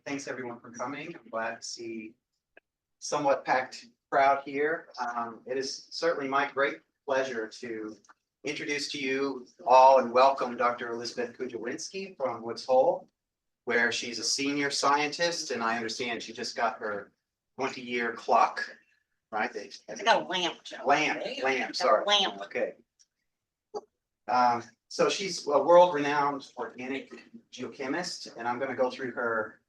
Thanks everyone for coming. I'm glad to see somewhat packed crowd here. It is certainly my great pleasure to introduce to you all and welcome Dr. Elizabeth Kujawinski from Woods Hole, where she's a senior scientist, and I understand she just got her 20-year clock, right? I got a lamp, Joe. Lamp, sorry. Lamp. Okay. So she's a world-renowned organic geochemist, and I'm going to go through her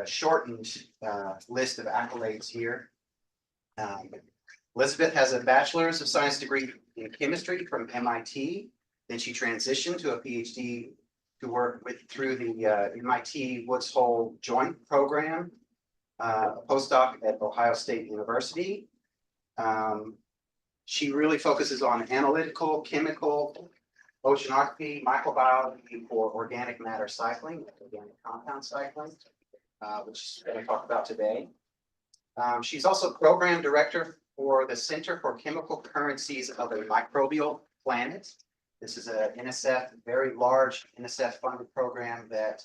shortened list of accolades here. Elizabeth has a bachelor's of science degree in chemistry from MIT. Then she transitioned to a PhD to work through the MIT Woods Hole Joint Program, a postdoc at Ohio State University. She really focuses on analytical, chemical, oceanography, microbiology for organic matter cycling, organic compound cycling, which we're going to talk about today. She's also program director for the Center for Chemical Currencies of a Microbial Planet. This is a NSF, very large NSF funded program that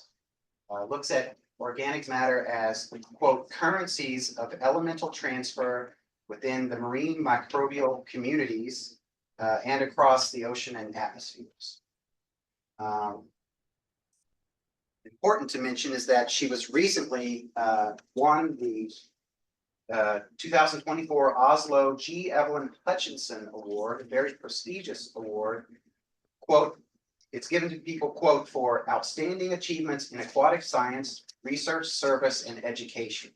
looks at organic matter as, quote, currencies of elemental transfer within the marine microbial communities and across the ocean and atmospheres. Important to mention is that she was recently won the 2024 ASLO Evelyn Hutchinson Award, a very prestigious award. Quote, it's given to people, quote, for outstanding achievements in aquatic science, research, service, and education.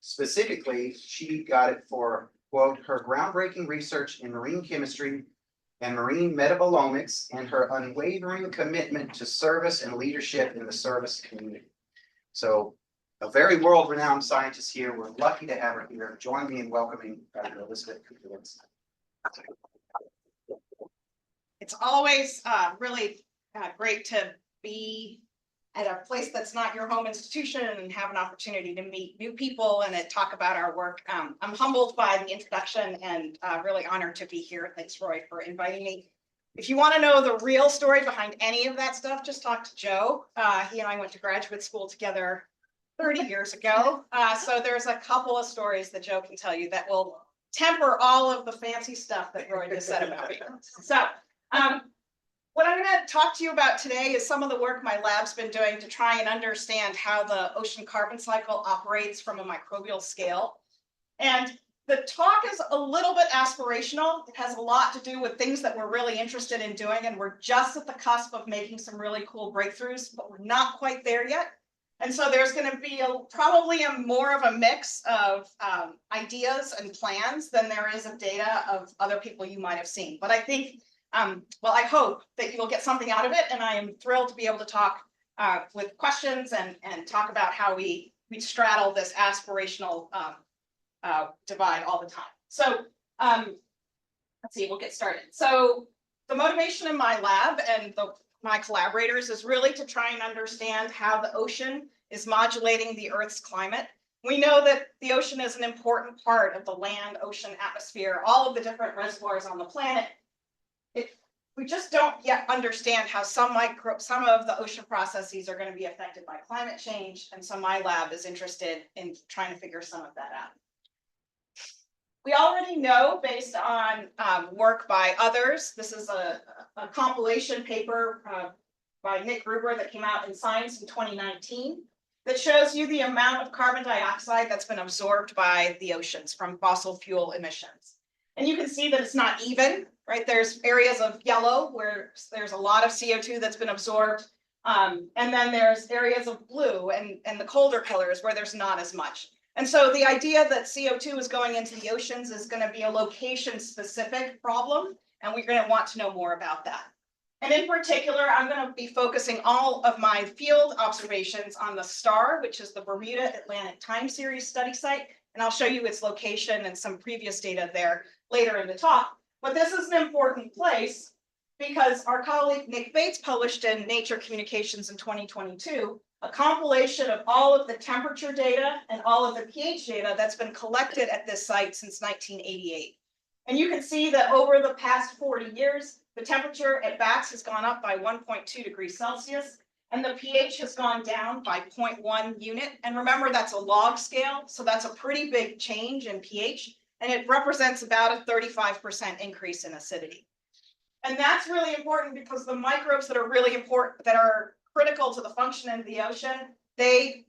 Specifically, she got it for, quote, her groundbreaking research in marine chemistry and marine metabolomics and her unwavering commitment to service and leadership in the service community. So a very world-renowned scientist here. We're lucky to have her here. Join me in welcoming Dr. Elizabeth Kujawinski. It's always really great to be at a place that's not your home institution and have an opportunity to meet new people and to talk about our work. I'm humbled by the introduction and really honored to be here. Thanks, Roy, for inviting me. If you want to know the real story behind any of that stuff, just talk to Joe. He and I went to graduate school together 30 years ago. So there's a couple of stories that Joe can tell you that will temper all of the fancy stuff that Roy just said about me. So what I'm going to talk to you about today is some of the work my lab's been doing to try and understand how the ocean carbon cycle operates from a microbial scale. And the talk is a little bit aspirational. It has a lot to do with things that we're really interested in doing, and we're just at the cusp of making some really cool breakthroughs, but we're not quite there yet. And so there's going to be probably more of a mix of ideas and plans than there is of data of other people you might have seen. But I think well, I hope that you will get something out of it, and I am thrilled to be able to talk with questions and talk about how we straddle this aspirational divide all the time. So let's see, we'll get started. So the motivation in my lab and my collaborators is really to try and understand how the ocean is modulating the Earth's climate. We know that the ocean is an important part of the land, ocean, atmosphere, all of the different reservoirs on the planet. We just don't yet understand how some of the ocean processes are going to be affected by climate change, and so my lab is interested in trying to figure some of that out. We already know, based on work by others, this is a compilation paper by Nick Gruber that came out in Science in 2019 that shows you the amount of carbon dioxide that's been absorbed by the oceans from fossil fuel emissions. And you can see that it's not even, right? There's areas of yellow where there's a lot of CO2 that's been absorbed. And then there's areas of blue and the colder colors where there's not as much. And so the idea that CO2 is going into the oceans is going to be a location-specific problem, and we're going to want to know more about that. And in particular, I'm going to be focusing all of my field observations on the STAR, which is the Bermuda Atlantic Time Series study site. And I'll show you its location and some previous data there later in the talk. But this is an important place because our colleague Nick Bates published in Nature Communications in 2022 a compilation of all of the temperature data and all of the pH data that's been collected at this site since 1988. And you can see that over the past 40 years, the temperature at Bax has gone up by 1.2 degrees Celsius. And the pH has gone down by 0.1 unit. And remember, that's a log scale. So that's a pretty big change in pH. And it represents about a 35% increase in acidity. And that's really important because the microbes that are really important, that are critical to the function of the ocean, they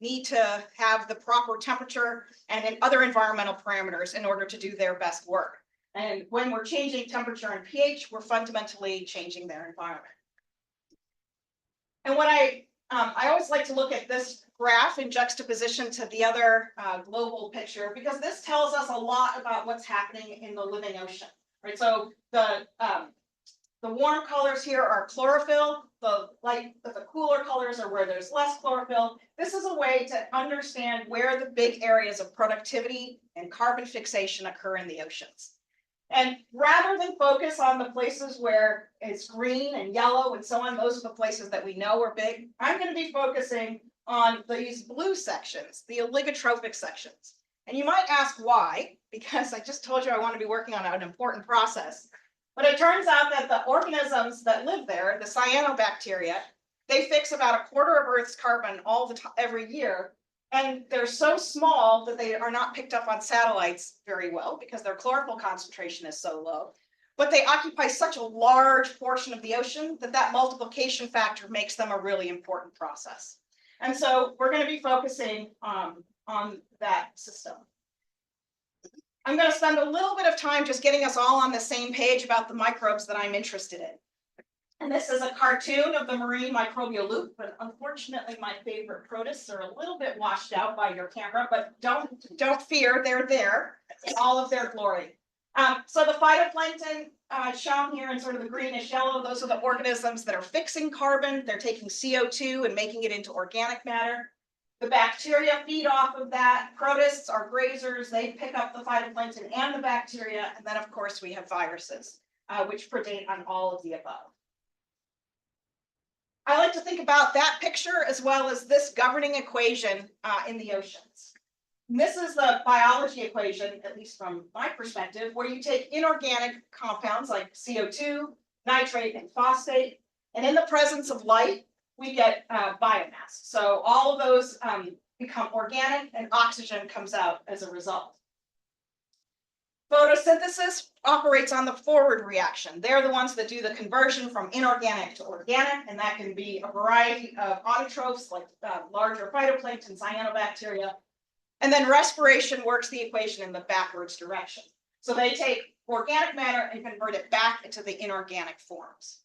need to have the proper temperature and other environmental parameters in order to do their best work. And when we're changing temperature and pH, we're fundamentally changing their environment. And what I always like to look at this graph in juxtaposition to the other global picture, because this tells us a lot about what's happening in the living ocean, right? So the warm colors here are chlorophyll. The cooler colors are where there's less chlorophyll. This is a way to understand where the big areas of productivity and carbon fixation occur in the oceans. And rather than focus on the places where it's green and yellow and so on, those are the places that we know are big, I'm going to be focusing on these blue sections, the oligotrophic sections. And you might ask why, because I just told you I want to be working on an important process. But it turns out that the organisms that live there, the cyanobacteria, they fix about a quarter of Earth's carbon all the time, every year. And they're so small that they are not picked up on satellites very well because their chlorophyll concentration is so low. But they occupy such a large portion of the ocean that that multiplication factor makes them a really important process. And so we're going to be focusing on that system. I'm going to spend a little bit of time just getting us all on the same page about the microbes that I'm interested in. And this is a cartoon of the marine microbial loop, but unfortunately my favorite protists are a little bit washed out by your camera, but don't fear, they're there in all of their glory. So the phytoplankton shown here in sort of the greenish yellow, those are the organisms that are fixing carbon. They're taking CO2 and making it into organic matter. The bacteria feed off of that. Protists are grazers. They pick up the phytoplankton and the bacteria. And then, of course, we have viruses, which predate on all of the above. I like to think about that picture as well as this governing equation in the oceans. And this is the biology equation, at least from my perspective, where you take inorganic compounds like CO2, nitrate, and phosphate, and in the presence of light, we get biomass. So all of those become organic and oxygen comes out as a result. Photosynthesis operates on the forward reaction. They're the ones that do the conversion from inorganic to organic, and that can be a variety of autotrophs like larger phytoplankton, cyanobacteria. And then respiration works the equation in the backwards direction. So they take organic matter and convert it back into the inorganic forms.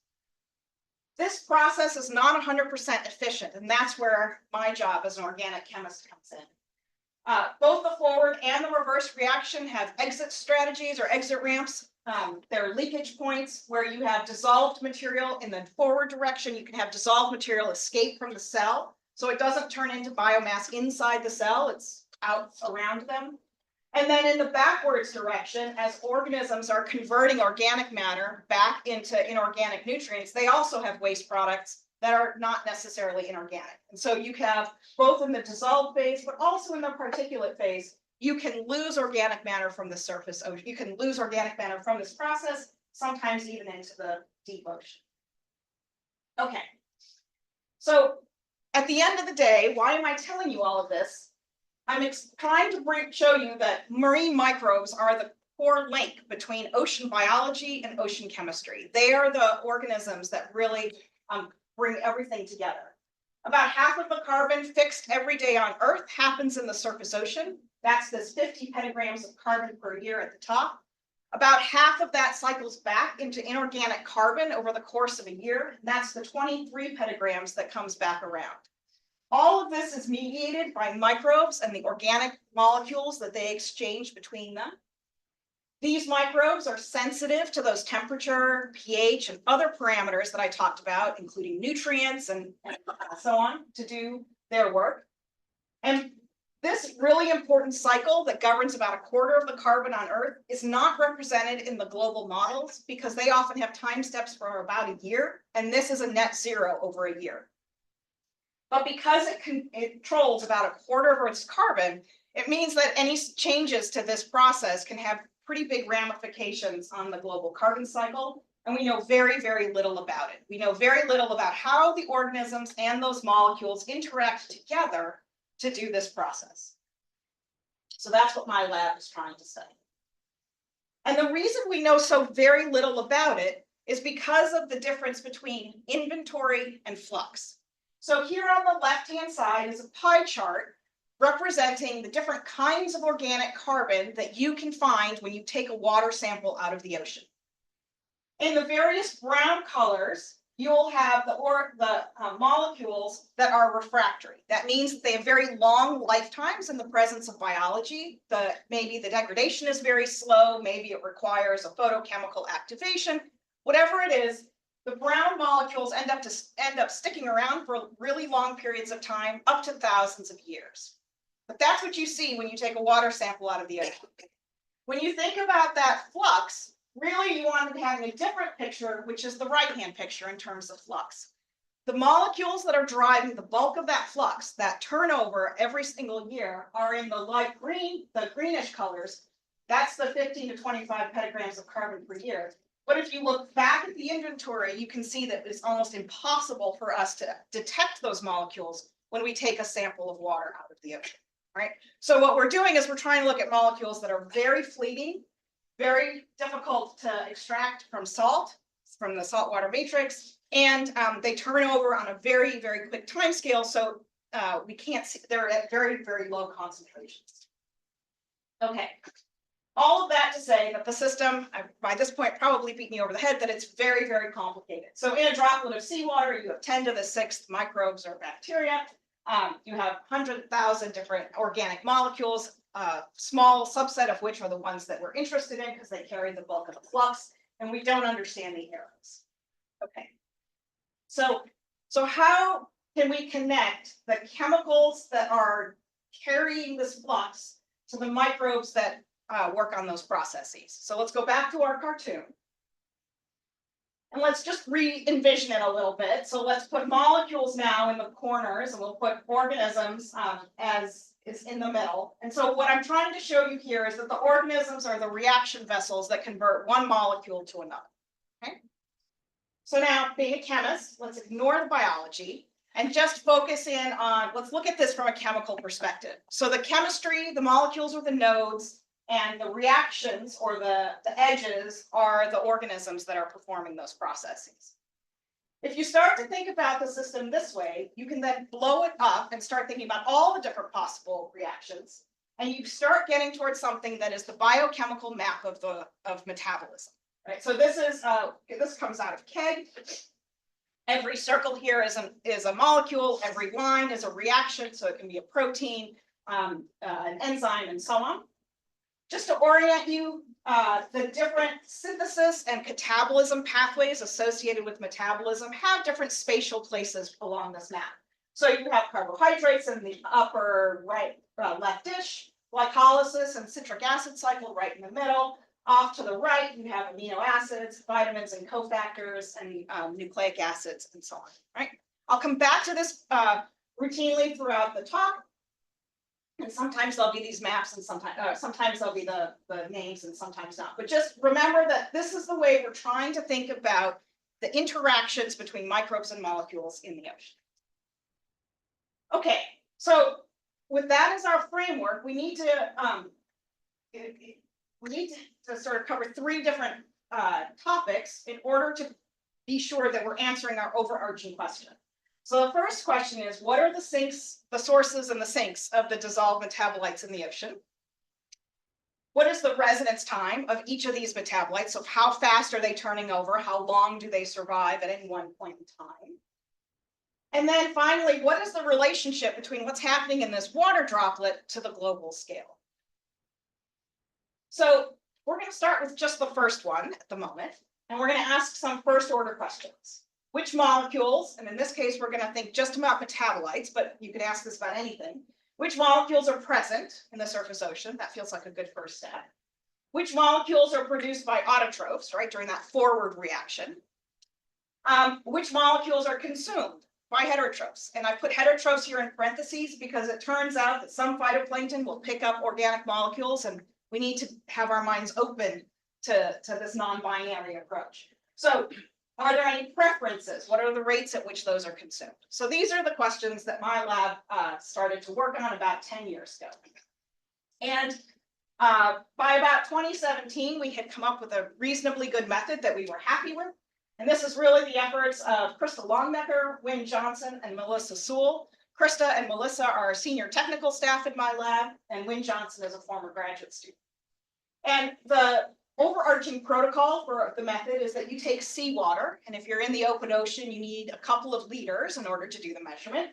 This process is not 100% efficient, and that's where my job as an organic chemist comes in. Both the forward and the reverse reaction have exit strategies or exit ramps. There are leakage points where you have dissolved material in the forward direction. You can have dissolved material escape from the cell, so it doesn't turn into biomass inside the cell, it's out around them. And then in the backwards direction, as organisms are converting organic matter back into inorganic nutrients, they also have waste products that are not necessarily inorganic. And so you have both in the dissolved phase, but also in the particulate phase, you can lose organic matter from the surface ocean. You can lose organic matter from this process, sometimes even into the deep ocean. Okay, so at the end of the day, why am I telling you all of this? I'm trying to show you that marine microbes are the core link between ocean biology and ocean chemistry. They are the organisms that really bring everything together. About half of the carbon fixed every day on Earth happens in the surface ocean. That's this 50 petagrams of carbon per year at the top. About half of that cycles back into inorganic carbon over the course of a year. That's the 23 petagrams that comes back around. All of this is mediated by microbes and the organic molecules that they exchange between them. These microbes are sensitive to those temperature, pH, and other parameters that I talked about, including nutrients and so on, to do their work. And this really important cycle that governs about a quarter of the carbon on Earth is not represented in the global models because they often have time steps for about a year, and this is a net zero over a year. But because it controls about a quarter of Earth's carbon, it means that any changes to this process can have pretty big ramifications on the global carbon cycle and we know very, very little about it. We know very little about how the organisms and those molecules interact together to do this process. So that's what my lab is trying to study. And the reason we know so very little about it is because of the difference between inventory and flux. So here on the left-hand side is a pie chart representing the different kinds of organic carbon that you can find when you take a water sample out of the ocean. In the various brown colors, you'll have the molecules that are refractory. That means that they have very long lifetimes in the presence of biology. Maybe the degradation is very slow, maybe it requires a photochemical activation. Whatever it is, the brown molecules end up sticking around for really long periods of time, up to thousands of years. But that's what you see when you take a water sample out of the ocean. When you think about that flux, really you want to have a different picture, which is the right-hand picture in terms of flux. The molecules that are driving the bulk of that flux, that turnover every single year, are in the light green, the greenish colors. That's the 15 to 25 petagrams of carbon per year. But if you look back at the inventory, you can see that it's almost impossible for us to detect those molecules when we take a sample of water out of the ocean, right? So what we're doing is we're trying to look at molecules that are very fleeting, very difficult to extract from salt, from the saltwater matrix, and they turn over on a very, very quick time scale, so we can't see, they're at very, very low concentrations. Okay. All of that to say that the system, by this point, probably beat me over the head, that it's very, very complicated. So in a droplet of seawater, you have 10 to the 6th microbes or bacteria. You have 100,000 different organic molecules, a small subset of which are the ones that we're interested in because they carry the bulk of the flux, and we don't understand the errors. Okay. So how can we connect the chemicals that are carrying this flux to the microbes that work on those processes? So let's go back to our cartoon. And let's just re-envision it a little bit. So let's put molecules now in the corners, and we'll put organisms as is in the middle. And so what I'm trying to show you here is that the organisms are the reaction vessels that convert one molecule to another. Okay. So now, being a chemist, let's ignore the biology and just focus in on, let's look at this from a chemical perspective. So the chemistry, the molecules are the nodes, and the reactions or the edges are the organisms that are performing those processes. If you start to think about the system this way, you can then blow it up and start thinking about all the different possible reactions, and you start getting towards something that is the biochemical map of metabolism. Right? So this comes out of KEGG. Every circle here is a molecule. Every line is a reaction, so it can be a protein, an enzyme, and so on. Just to orient you, the different synthesis and catabolism pathways associated with metabolism have different spatial places along this map. So you have carbohydrates in the upper right, left-ish, glycolysis and citric acid cycle right in the middle. Off to the right, you have amino acids, vitamins and cofactors, and nucleic acids, and so on. Right? I'll come back to this routinely throughout the talk. And sometimes there'll be these maps, and sometimes there'll be the names, and sometimes not. But just remember that this is the way we're trying to think about the interactions between microbes and molecules in the ocean. Okay, so with that as our framework, we need to sort of cover 3 different topics in order to be sure that we're answering our overarching question. So the first question is, what are the sinks, the sources and the sinks of the dissolved metabolites in the ocean? What is the residence time of each of these metabolites? So how fast are they turning over? How long do they survive at any one point in time? And then finally, what is the relationship between what's happening in this water droplet to the global scale? So we're going to start with just the first one at the moment, and we're going to ask some first order questions. Which molecules, and in this case, we're going to think just about metabolites, but you could ask this about anything. Which molecules are present in the surface ocean? That feels like a good first step. Which molecules are produced by autotrophs, right, during that forward reaction? Which molecules are consumed by heterotrophs? And I put heterotrophs here in parentheses because it turns out that some phytoplankton will pick up organic molecules, and we need to have our minds open to this non-binary approach. So are there any preferences? What are the rates at which those are consumed? So these are the questions that my lab started to work on about 10 years ago. And by about 2017, we had come up with a reasonably good method that we were happy with. And this is really the efforts of Krista Longnecker, Wynn Johnson, and Melissa Sewell. Krista and Melissa are senior technical staff in my lab, and Wynn Johnson is a former graduate student. And the overarching protocol for the method is that you take seawater, and if you're in the open ocean, you need a couple of liters in order to do the measurement.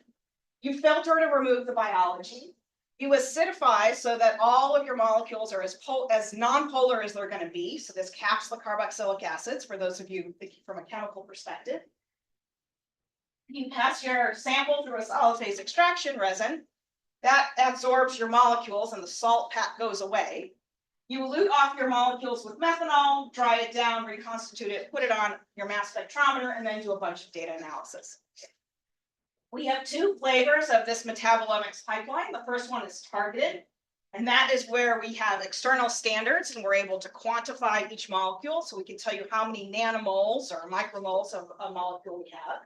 You filter to remove the biology. You acidify so that all of your molecules are as non-polar as they're going to be. So this caps the carboxylic acids for those of you thinking from a chemical perspective. You pass your sample through a solid phase extraction resin. That absorbs your molecules and the salt pack goes away. You elute off your molecules with methanol, dry it down, reconstitute it, put it on your mass spectrometer, and then do a bunch of data analysis. We have two flavors of this metabolomics pipeline. The first one is targeted, and that is where we have external standards and we're able to quantify each molecule. So we can tell you how many nanomoles or micromoles of a molecule we have.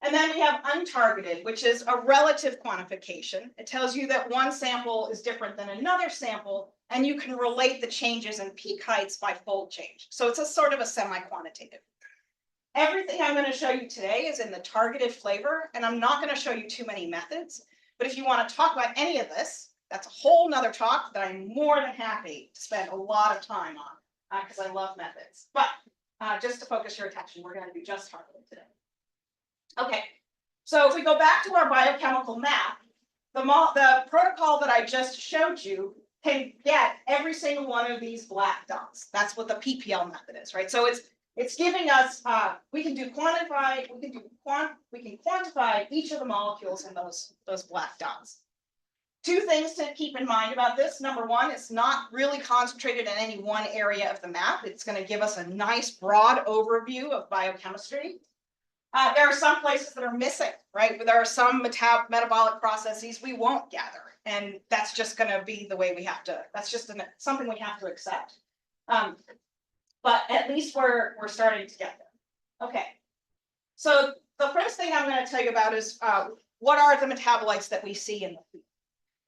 And then we have untargeted, which is a relative quantification. It tells you that one sample is different than another sample, and you can relate the changes in peak heights by fold change. So it's a sort of a semi-quantitative. Everything I'm going to show you today is in the targeted flavor, and I'm not going to show you too many methods. But if you want to talk about any of this, that's a whole nother talk that I'm more than happy to spend a lot of time on because I love methods. But just to focus your attention, we're going to do just targeted today. Okay, so if we go back to our biochemical map, the protocol that I just showed you can get every single one of these black dots. That's what the PPL method is, right? So it's giving us we can quantify each of the molecules in those black dots. Two things to keep in mind about this. Number one, it's not really concentrated in any one area of the map. It's going to give us a nice broad overview of biochemistry. There are some places that are missing, right? But there are some metabolic processes we won't gather. And that's just going to be the way we have to, that's just something we have to accept. But at least we're starting to get there. Okay. So the first thing I'm going to tell you about is what are the metabolites that we see in the food?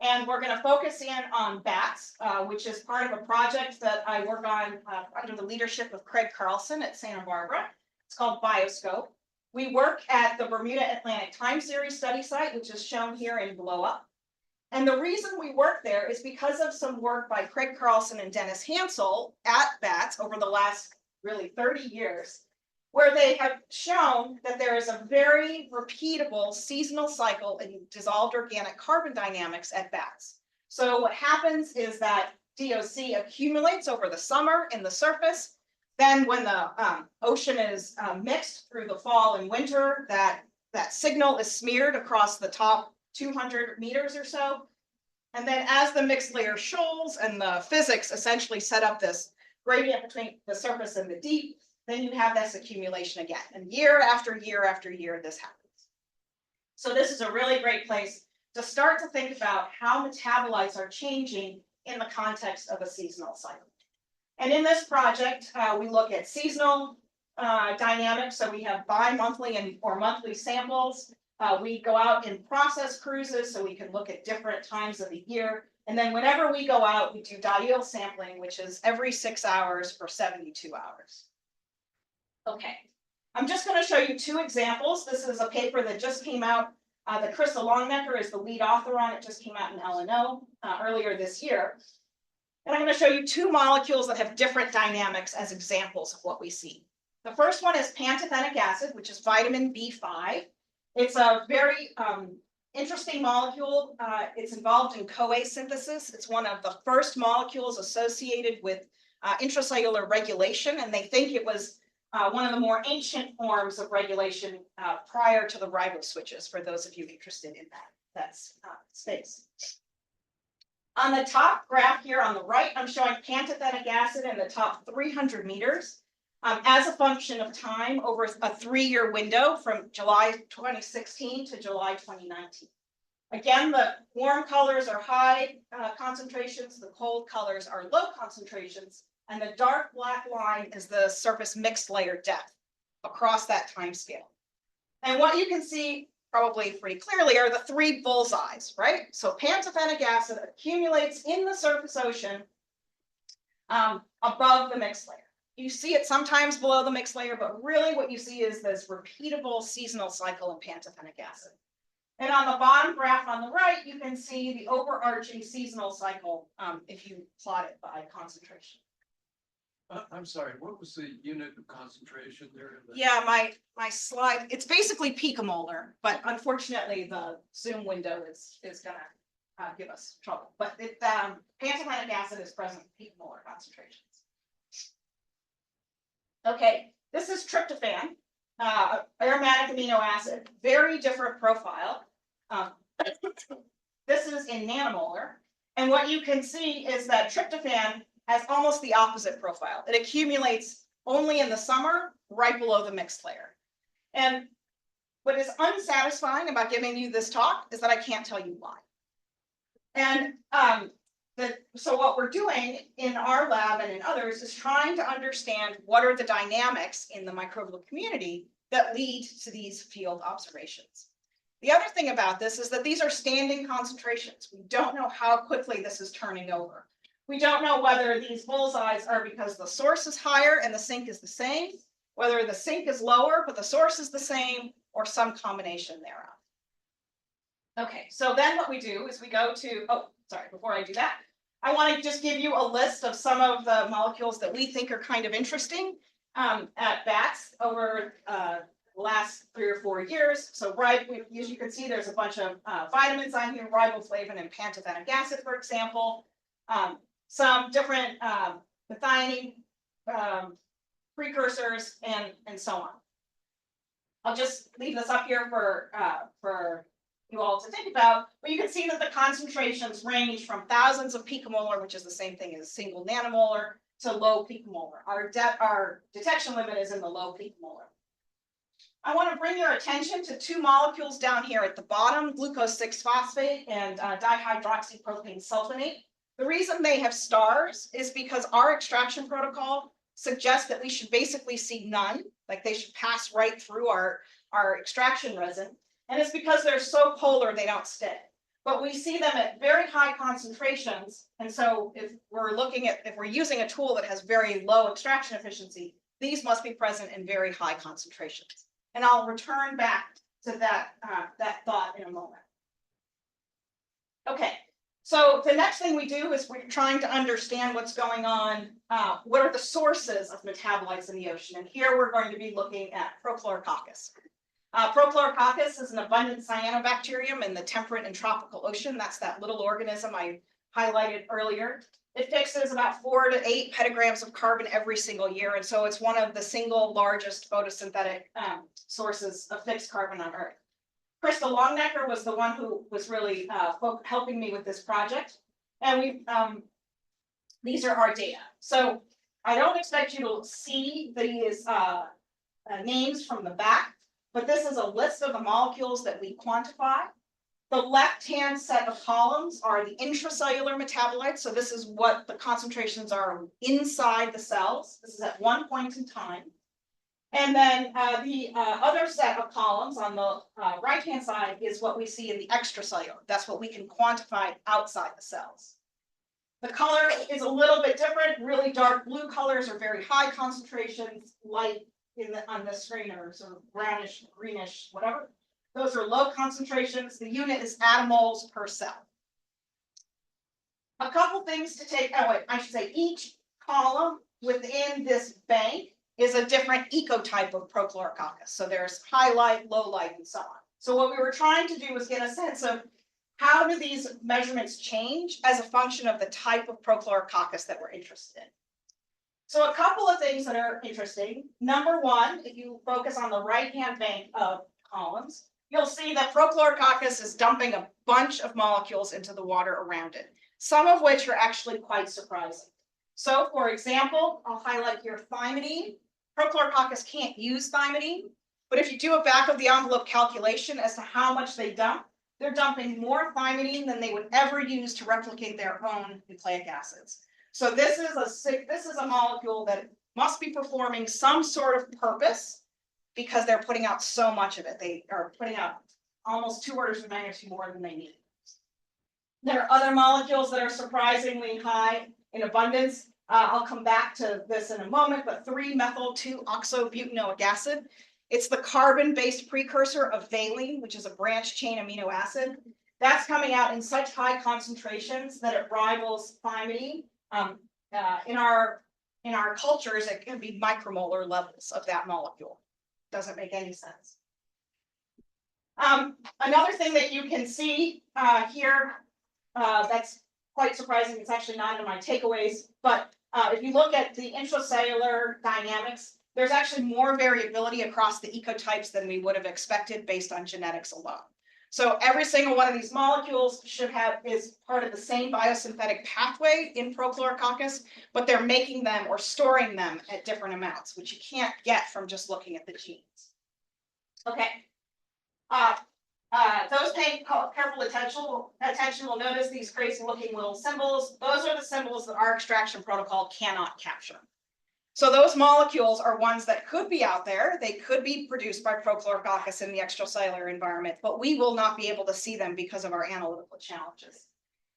And we're going to focus in on bats, which is part of a project that I work on under the leadership of Craig Carlson at Santa Barbara. It's called Bioscope. We work at the Bermuda Atlantic Time Series study site, which is shown here in blow up. And the reason we work there is because of some work by Craig Carlson and Dennis Hansel at BATS over the last really 30 years, where they have shown that there is a very repeatable seasonal cycle in dissolved organic carbon dynamics at BATS. So what happens is that DOC accumulates over the summer in the surface. Then when the ocean is mixed through the fall and winter, that signal is smeared across the top 200 meters or so. And then as the mixed layer shoals and the physics essentially set up this gradient between the surface and the deep, then you have this accumulation again. And year after year after year, this happens. So this is a really great place to start to think about how metabolites are changing in the context of a seasonal cycle. And in this project, we look at seasonal dynamics. So we have bi-monthly or monthly samples. We go out in process cruises so we can look at different times of the year. And then whenever we go out, we do diel sampling, which is every 6 hours for 72 hours. Okay, I'm just going to show you two examples. This is a paper that just came out. That Krista Longnecker is the lead author on. It just came out in LNO earlier this year. And I'm going to show you two molecules that have different dynamics as examples of what we see. The first one is pantothenic acid, which is vitamin B5. It's a very interesting molecule. It's involved in CoA synthesis. It's one of the first molecules associated with intracellular regulation, and they think it was one of the more ancient forms of regulation prior to the riboswitches, for those of you interested in that space. On the top graph here on the right, I'm showing pantothenic acid in the top 300 meters as a function of time over a 3-year window from July 2016 to July 2019. Again, the warm colors are high concentrations, the cold colors are low concentrations. And the dark black line is the surface mixed layer depth across that time scale. And what you can see probably pretty clearly are the three bullseyes, right? So pantothenic acid accumulates in the surface ocean above the mixed layer. You see it sometimes below the mixed layer, but really what you see is this repeatable seasonal cycle in pantothenic acid. And on the bottom graph on the right, you can see the overarching seasonal cycle if you plot it by concentration. I'm sorry, what was the unit of concentration there? Yeah, my slide, it's basically picomolar, but unfortunately the Zoom window is gonna give us trouble. But pantothenic acid is present in picomolar concentrations. Okay, this is tryptophan, aromatic amino acid, very different profile. This is in nanomolar, and what you can see is that tryptophan has almost the opposite profile. It accumulates only in the summer, right below the mixed layer. And what is unsatisfying about giving you this talk is that I can't tell you why. And so what we're doing in our lab and in others is trying to understand what are the dynamics in the microbial community that lead to these field observations. The other thing about this is that these are standing concentrations. We don't know how quickly this is turning over. We don't know whether these bullseyes are because the source is higher and the sink is the same, whether the sink is lower but the source is the same, or some combination thereof. Okay, so then what we do is we go to, before I do that, I want to just give you a list of some of the molecules that we think are kind of interesting at BATS over the last 3 or 4 years. So as you can see, there's a bunch of vitamins on here, riboflavin and pantothenic acid, for example. Some different methionine precursors and so on. I'll just leave this up here for you all to think about, but you can see that the concentrations range from thousands of picomolar, which is the same thing as single nanomolar, to low picomolar. Our detection limit is in the low picomolar. I want to bring your attention to 2 molecules down here at the bottom, glucose 6-phosphate and dihydroxypropane sulfonate. The reason they have stars is because our extraction protocol suggests that we should basically see none, like they should pass right through our extraction resin. And it's because they're so polar, they don't stay. But we see them at very high concentrations. And so if we're using a tool that has very low extraction efficiency, these must be present in very high concentrations. And I'll return back to that thought in a moment. Okay, so the next thing we do is we're trying to understand what's going on. What are the sources of metabolites in the ocean? And here we're going to be looking at Prochlorococcus. Prochlorococcus is an abundant cyanobacterium in the temperate and tropical ocean. That's that little organism I highlighted earlier. It fixes about 4 to 8 petagrams of carbon every single year. And so it's one of the single largest photosynthetic sources of fixed carbon on Earth. Krista Longnecker was the one who was really helping me with this project. And these are our data. So I don't expect you to see these names from the back, but this is a list of the molecules that we quantify. The left-hand set of columns are the intracellular metabolites. So this is what the concentrations are inside the cells. This is at one point in time. And then the other set of columns on the right-hand side is what we see in the extracellular. That's what we can quantify outside the cells. The color is a little bit different. Really dark blue colors are very high concentrations, light on the screen are sort of brownish, greenish, whatever. Those are low concentrations. The unit is attomoles per cell. A couple things to take, I should say each column within this bank is a different ecotype of Prochlorococcus. So there's high light, low light, and so on. So what we were trying to do was get a sense of how do these measurements change as a function of the type of Prochlorococcus that we're interested in. So a couple of things that are interesting. Number one, if you focus on the right-hand bank of columns, you'll see that Prochlorococcus is dumping a bunch of molecules into the water around it, some of which are actually quite surprising. So for example, I'll highlight here thymidine. Prochlorococcus can't use thymidine, but if you do a back of the envelope calculation as to how much they dump, they're dumping more thymidine than they would ever use to replicate their own nucleic acids. So this is a molecule that must be performing some sort of purpose because they're putting out so much of it. They are putting out almost 2 orders of magnitude more than they need. There are other molecules that are surprisingly high in abundance. I'll come back to this in a moment, but 3-methyl-2-oxobutanoic acid. It's the carbon-based precursor of valine, which is a branched chain amino acid. That's coming out in such high concentrations that it rivals thymidine. In our cultures, it can be micromolar levels of that molecule. Doesn't make any sense. Another thing that you can see here that's quite surprising, it's actually not in my takeaways, but if you look at the intracellular dynamics, there's actually more variability across the ecotypes than we would have expected based on genetics alone. So every single one of these molecules is part of the same biosynthetic pathway in Prochlorococcus, but they're making them or storing them at different amounts, which you can't get from just looking at the genes. Okay. Those paying careful attention will notice these crazy looking little symbols. Those are the symbols that our extraction protocol cannot capture. So those molecules are ones that could be out there. They could be produced by Prochlorococcus in the extracellular environment, but we will not be able to see them because of our analytical challenges.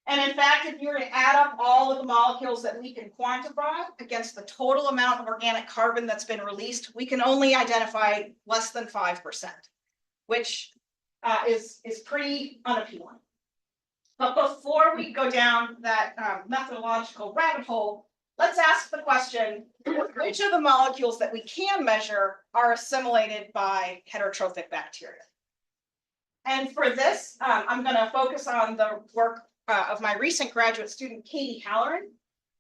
And in fact, if you were to add up all of the molecules that we can quantify against the total amount of organic carbon that's been released, we can only identify less than 5%, which is pretty unappealing. But before we go down that methodological rabbit hole, let's ask the question, which of the molecules that we can measure are assimilated by heterotrophic bacteria? And for this, I'm going to focus on the work of my recent graduate student, Katie Halloran.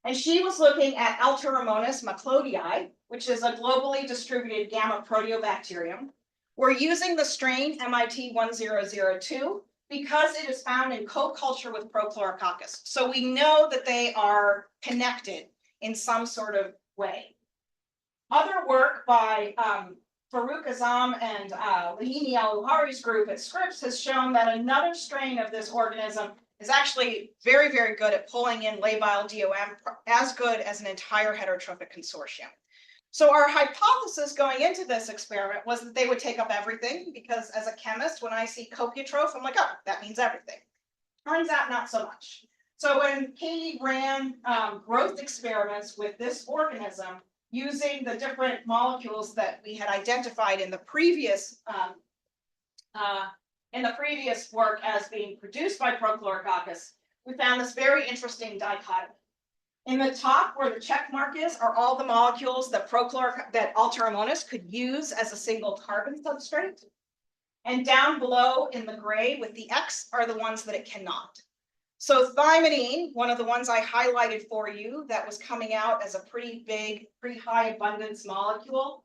And she was looking at Alteromonas macleodii, which is a globally distributed gamma proteobacterium. We're using the strain MIT 1002 because it is found in co-culture with Prochlorococcus. So we know that they are connected in some sort of way. Other work by Farouk Azam and Lahini Al-Uhari's group at Scripps has shown that another strain of this organism is actually very, very good at pulling in labile DOM, as good as an entire heterotrophic consortium. So our hypothesis going into this experiment was that they would take up everything, because as a chemist, when I see copiotroph, I'm like, oh, that means everything. Turns out not so much. So when Katie ran growth experiments with this organism using the different molecules that we had identified in the previous work as being produced by Prochlorococcus, we found this very interesting dichotomy. In the top, where the check mark is, are all the molecules that Alteromonas could use as a single carbon substrate. And down below in the gray with the X are the ones that it cannot. So thymidine, one of the ones I highlighted for you that was coming out as a pretty big, pretty high abundance molecule,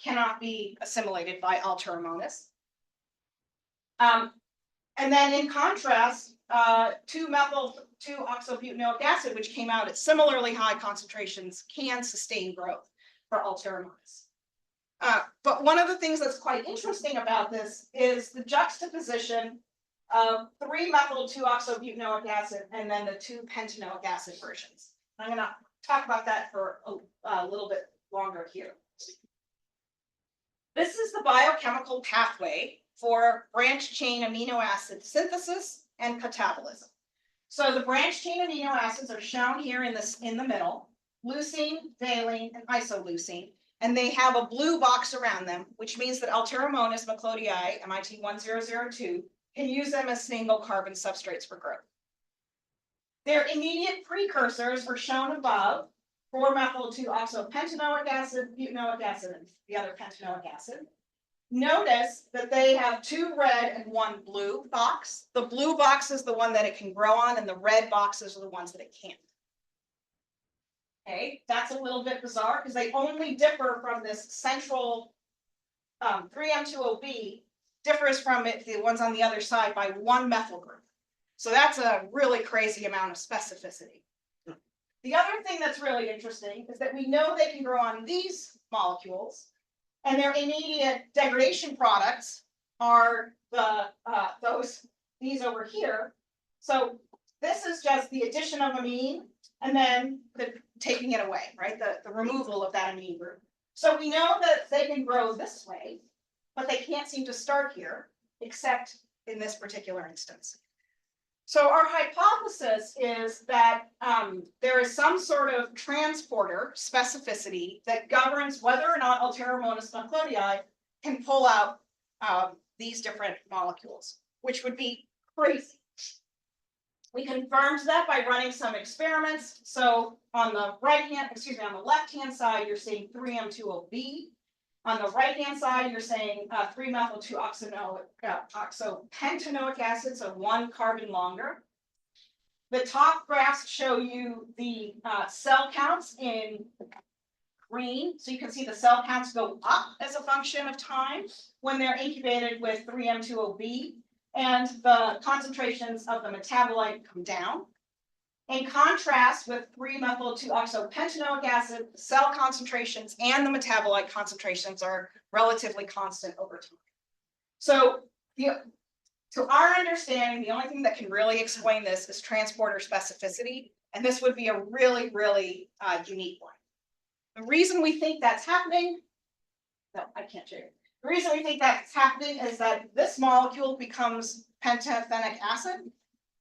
cannot be assimilated by Alteromonas. And then in contrast, 2-methyl-2-oxobutanoic acid, which came out at similarly high concentrations, can sustain growth for Alteromonas. But one of the things that's quite interesting about this is the juxtaposition of 3-methyl-2-oxobutanoic acid and then the 2-pentanoic acid versions. I'm going to talk about that for a little bit longer here. This is the biochemical pathway for branched chain amino acid synthesis and catabolism. So the branched chain amino acids are shown here in the middle: leucine, valine, and isoleucine, and they have a blue box around them, which means that Alteromonas macleodii, MIT 1002, can use them as single carbon substrates for growth. Their immediate precursors are shown above: 4-methyl-2-oxopentanoic acid, butanoic acid, and the other pentanoic acid. Notice that they have 2 red and 1 blue box. The blue box is the one that it can grow on, and the red boxes are the ones that it can't. Okay, that's a little bit bizarre because they only differ from this central 3M2OB, differs from the ones on the other side by 1 methyl group. So that's a really crazy amount of specificity. The other thing that's really interesting is that we know they can grow on these molecules, and their immediate degradation products are these over here. So this is just the addition of amine and then the taking it away, right? The removal of that amine group. So we know that they can grow this way, but they can't seem to start here, except in this particular instance. So our hypothesis is that there is some sort of transporter specificity that governs whether or not Alteromonas nucleoli can pull out these different molecules, which would be crazy. We confirmed that by running some experiments. So on the on the left-hand side, you're seeing 3M2O-B. On the right-hand side, you're saying 3-methyl-2-oxopentanoic acid, so 1 carbon longer. The top graphs show you the cell counts in green. So you can see the cell counts go up as a function of time when they're incubated with 3M2O-B, and the concentrations of the metabolite come down. In contrast with 3-methyl-2-oxopentanoic acid, the cell concentrations and the metabolite concentrations are relatively constant over time. So to our understanding, the only thing that can really explain this is transporter specificity, and this would be a really, really unique one. The reason we think that's happening, no, I can't show you. The reason we think that's happening is that this molecule becomes pentaethenic acid,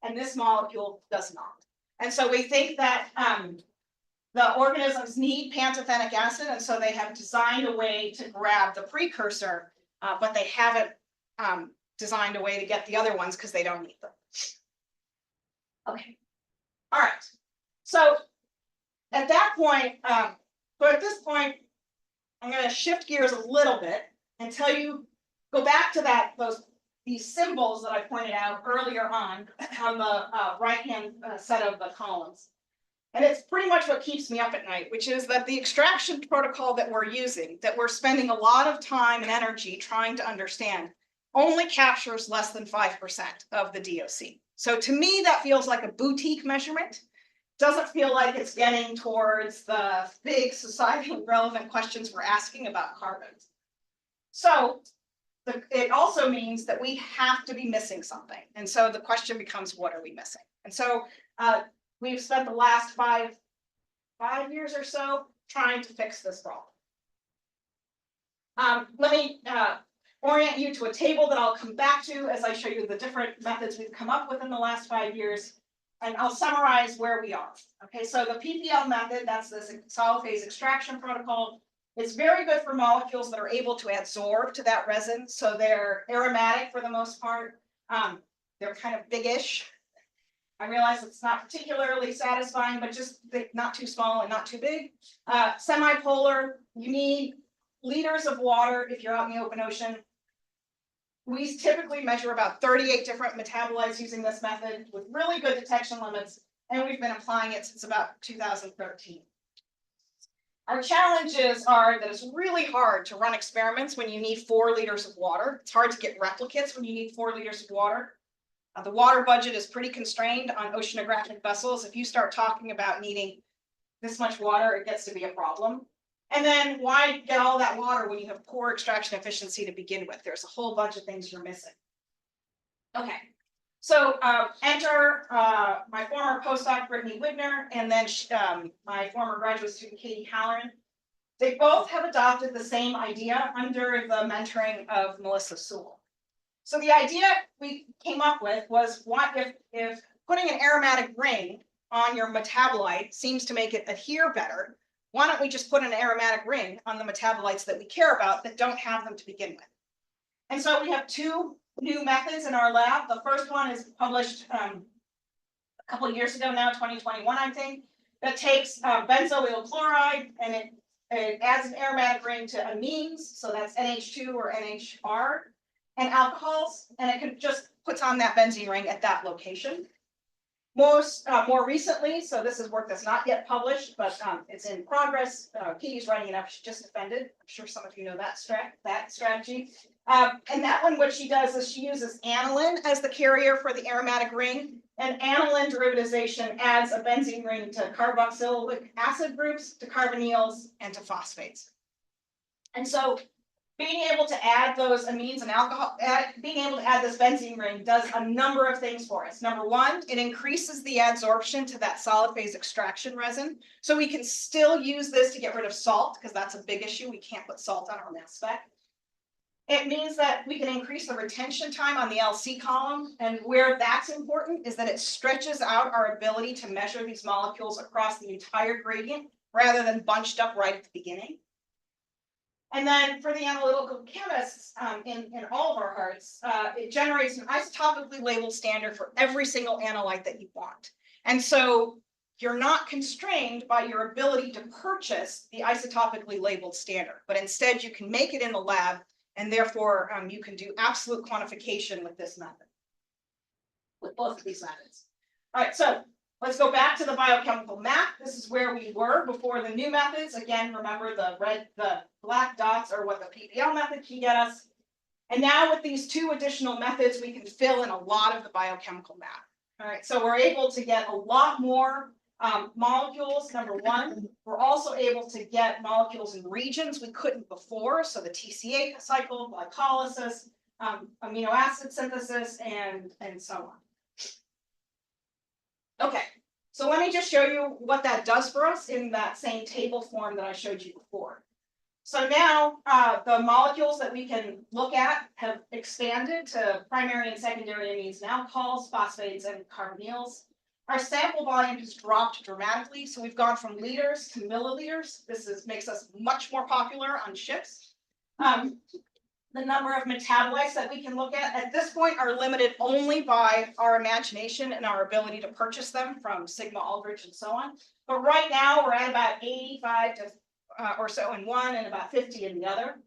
and this molecule does not. And so we think that the organisms need pentaethenic acid, and so they have designed a way to grab the precursor, but they haven't designed a way to get the other ones because they don't need them. Okay, all right. So at that point, so at this point, I'm going to shift gears a little bit and tell you, go back to these symbols that I pointed out earlier on the right-hand set of the columns. And it's pretty much what keeps me up at night, which is that the extraction protocol that we're using, that we're spending a lot of time and energy trying to understand, only captures less than 5% of the DOC. So to me, that feels like a boutique measurement. Doesn't feel like it's getting towards the big societally relevant questions we're asking about carbon. So it also means that we have to be missing something. And so the question becomes, what are we missing? And so we've spent the last five years or so trying to fix this problem. Let me orient you to a table that I'll come back to as I show you the different methods we've come up with in the last 5 years. And I'll summarize where we are. Okay, so the PPL method, that's this solid phase extraction protocol. It's very good for molecules that are able to adsorb to that resin. So they're aromatic for the most part. They're kind of biggish. I realize it's not particularly satisfying, but just not too small and not too big. Semi-polar, you need liters of water if you're out in the open ocean. We typically measure about 38 different metabolites using this method with really good detection limits, and we've been applying it since about 2013. Our challenges are that it's really hard to run experiments when you need 4 liters of water. It's hard to get replicates when you need 4 liters of water. The water budget is pretty constrained on oceanographic vessels. If you start talking about needing this much water, it gets to be a problem. And then why get all that water when you have poor extraction efficiency to begin with? There's a whole bunch of things you're missing. Okay, so enter my former postdoc, Brittany Widner, and then my former graduate student, Katie Halloran. They both have adopted the same idea under the mentoring of Melissa Sewell. So the idea we came up with was, what if putting an aromatic ring on your metabolite seems to make it adhere better, why don't we just put an aromatic ring on the metabolites that we care about that don't have them to begin with? And so we have 2 new methods in our lab. The first one is published a couple of years ago now, 2021, I think, that takes benzoyl chloride and it adds an aromatic ring to amines, so that's NH2 or NHR, and alcohols, and it just puts on that benzene ring at that location. More recently, so this is work that's not yet published, but it's in progress. Katie's writing it up. She just defended. I'm sure some of you know that strategy. And that one, what she does is she uses aniline as the carrier for the aromatic ring, and aniline derivatization adds a benzene ring to carboxylic acid groups, to carbonyls, and to phosphates. And so being able to add those amines and alcohol, being able to add this benzene ring does a number of things for us. Number one, it increases the adsorption to that solid phase extraction resin. So we can still use this to get rid of salt, because that's a big issue. We can't put salt on our mass spec. It means that we can increase the retention time on the LC column. And where that's important is that it stretches out our ability to measure these molecules across the entire gradient rather than bunched up right at the beginning. And then for the analytical chemists in all of our hearts, it generates an isotopically labeled standard for every single analyte that you want. And so you're not constrained by your ability to purchase the isotopically labeled standard, but instead you can make it in the lab, and therefore you can do absolute quantification with this method, with both of these methods. All right, so let's go back to the biochemical map. This is where we were before the new methods. Again, remember the black dots are what the PBL method can get us. And now with these two additional methods, we can fill in a lot of the biochemical map. All right, so we're able to get a lot more molecules, number one. We're also able to get molecules in regions we couldn't before. So the TCA cycle, glycolysis, amino acid synthesis, and so on. Okay, so let me just show you what that does for us in that same table form that I showed you before. So now the molecules that we can look at have expanded to primary and secondary amines and alcohols, phosphates, and carbonyls. Our sample volume has dropped dramatically, so we've gone from liters to milliliters. This makes us much more popular on ships. The number of metabolites that we can look at this point are limited only by our imagination and our ability to purchase them from Sigma Aldrich and so on. But right now we're at about 85 to, or so in one and about 50 in the other.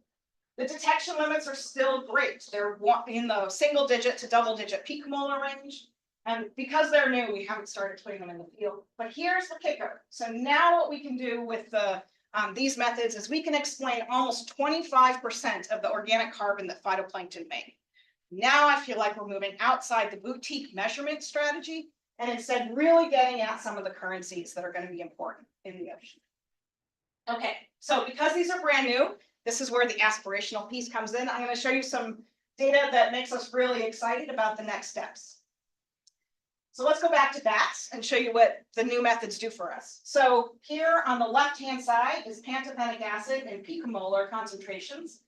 The detection limits are still great. They're in the single digit to double digit picomolar range. And because they're new, we haven't started putting them in the field. But here's the kicker. So now what we can do with these methods is we can explain almost 25% of the organic carbon that phytoplankton make. Now I feel like we're moving outside the boutique measurement strategy and instead really getting at some of the currencies that are going to be important in the ocean. Okay, so because these are brand new, this is where the aspirational piece comes in. I'm going to show you some data that makes us really excited about the next steps. So let's go back to bats and show you what the new methods do for us. So here on the left-hand side is pantothenic acid in picomolar concentrations.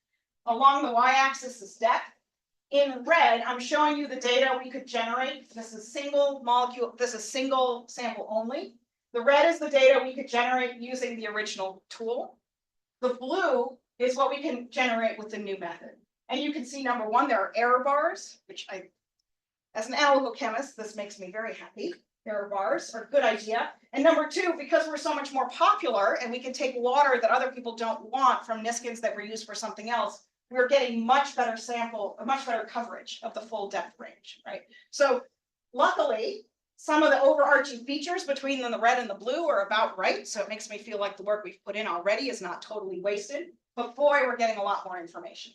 Along the y-axis is depth. In red, I'm showing you the data we could generate. This is single molecule, this is single sample only. The red is the data we could generate using the original tool. The blue is what we can generate with the new method. And you can see, number one, there are error bars, which as an analytical chemist, this makes me very happy. Error bars are a good idea. And number two, because we're so much more popular and we can take water that other people don't want from Niskins that were used for something else, we're getting much better coverage of the full depth range, right? So luckily, some of the overarching features between the red and the blue are about right. So it makes me feel like the work we've put in already is not totally wasted. But boy, we're getting a lot more information.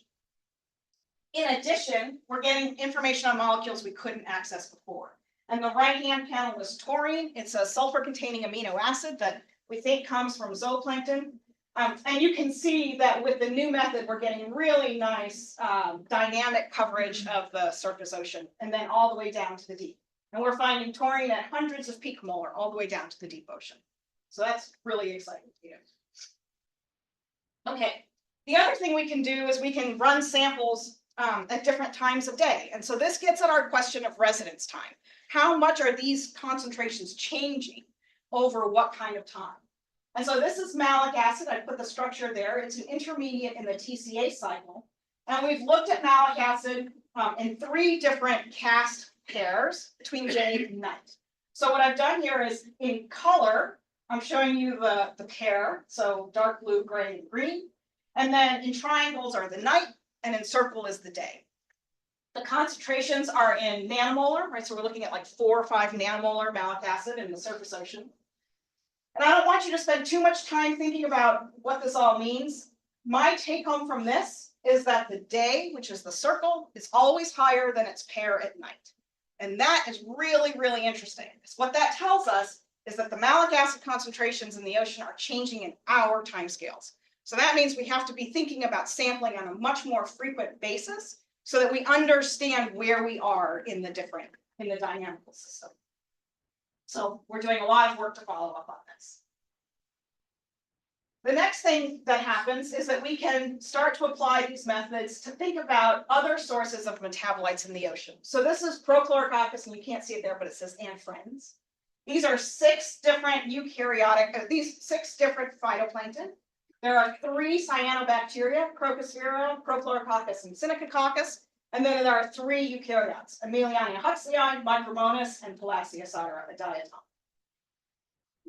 In addition, we're getting information on molecules we couldn't access before. And the right-hand panel is taurine. It's a sulfur-containing amino acid that we think comes from zooplankton. And you can see that with the new method, we're getting really nice dynamic coverage of the surface ocean, and then all the way down to the deep. And we're finding taurine at hundreds of picomolar all the way down to the deep ocean. So that's really exciting to you. Okay, the other thing we can do is we can run samples at different times of day. And so this gets at our question of residence time. How much are these concentrations changing over what kind of time? And so this is malic acid. I put the structure there. It's an intermediate in the TCA cycle. And we've looked at malic acid in 3 different cast pairs between day and night. So what I've done here is in color, I'm showing you the pair. So dark blue, gray, and green. And then in triangles are the night, and in circle is the day. The concentrations are in nanomolar, right? So we're looking at like 4 or 5 nanomolar malic acid in the surface ocean. And I don't want you to spend too much time thinking about what this all means. My take home from this is that the day, which is the circle, is always higher than its pair at night. And that is really, really interesting. What that tells us is that the malic acid concentrations in the ocean are changing in our timescales. So that means we have to be thinking about sampling on a much more frequent basis so that we understand where we are in the dynamical system. So we're doing a lot of work to follow up on this. The next thing that happens is that we can start to apply these methods to think about other sources of metabolites in the ocean. So this is Prochlorococcus, and you can't see it there, but it says and friends. These are 6 different eukaryotic, these 6 different phytoplankton. There are 3 cyanobacteria, Crocosphera, Prochlorococcus, and Synechococcus. And then there are 3 eukaryotes, Emiliania huxleyi, Micromonas, and Thalassiosira, a diatom.